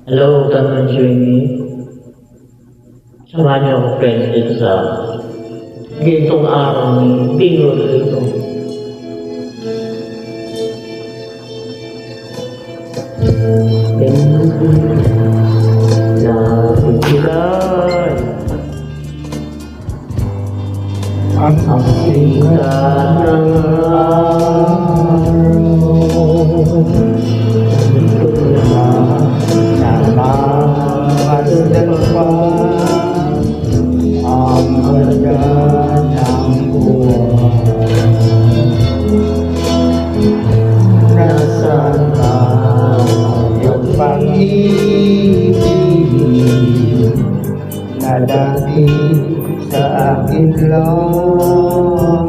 Hello, Tanong Jimmy. Samahan niyo ako, friends, dito sa gintong araw ni Bingo dito. Napigilan ang sikat ng araw. Dito na namasdan pa ang halaga ng buwan. Nasaan ka yung pag-ibig na dati sa akin lamang?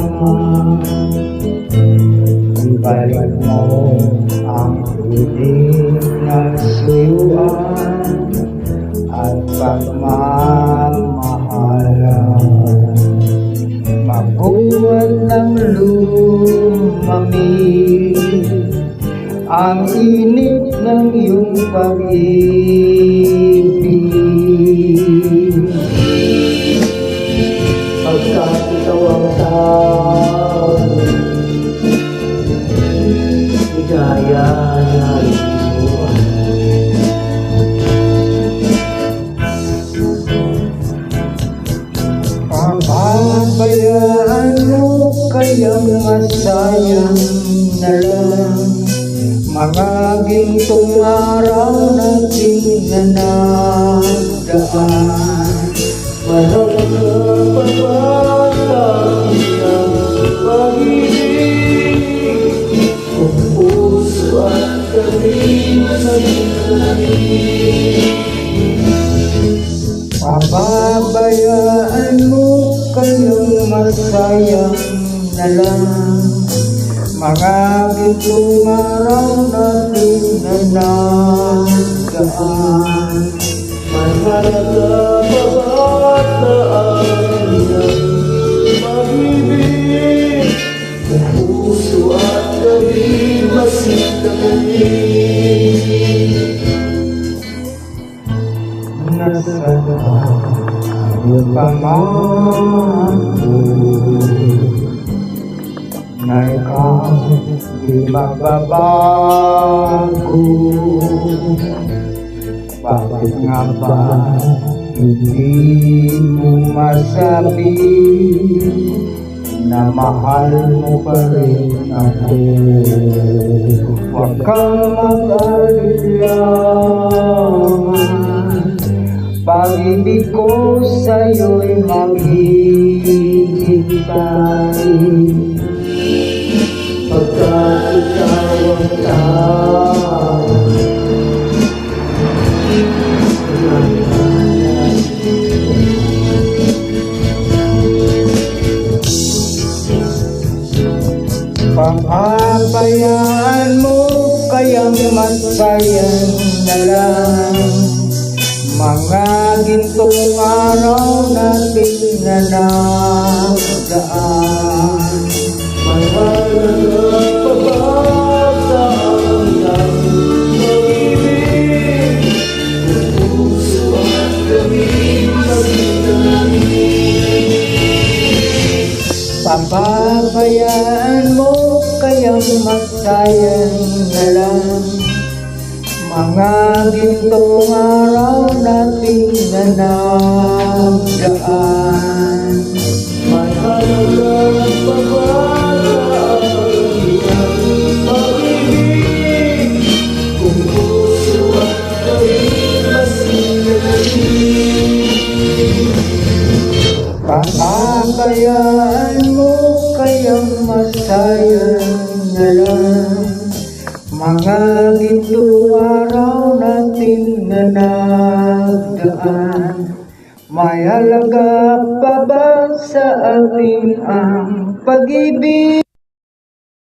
Ibalik mo ang piling na suyuan at pagmamahalan. Mabuhat ng lumamig ang init ng iyong pag-ibig. Pagkat ikaw ang tao, ligaya na isuan. Pabayaan mo kayang masayang na lang mga gintong araw natin na nagdaan. Walang kapapagpapag ng pag-ibig, kung puso at kami naging. Pababayaan mo kayong masayang na lang mga gintong araw natin na nagdaan. Mahalaga pa ba sa amin pag-ibig, kung puso at kami masigdamig? Nasaan ang pamangako na ikaw di magbabago? Bakit nga ba hindi mo masabi na mahal mo pa rin ako? Huwag kang mag-alala, pag-ibig ko sa'yo'y maghihintay. Pagkat ikaw ang tao, pababayaan mo kayang masayang na lang mga gintong araw natin na nagdaan. Mahalaga pa ba sa amin pag-ibig, kung puso at kami masigdamig? Pababayaan mo kayang masayang na lang mga gintong araw natin na nagdaan. Mahalaga pa ba sa amin pag-ibig, kung puso at kami masigdamig? Pababayaan mo kayang masayang na lang mga gintong araw natin na nagdaan. May halaga pa ba sa atin ang pag-ibig?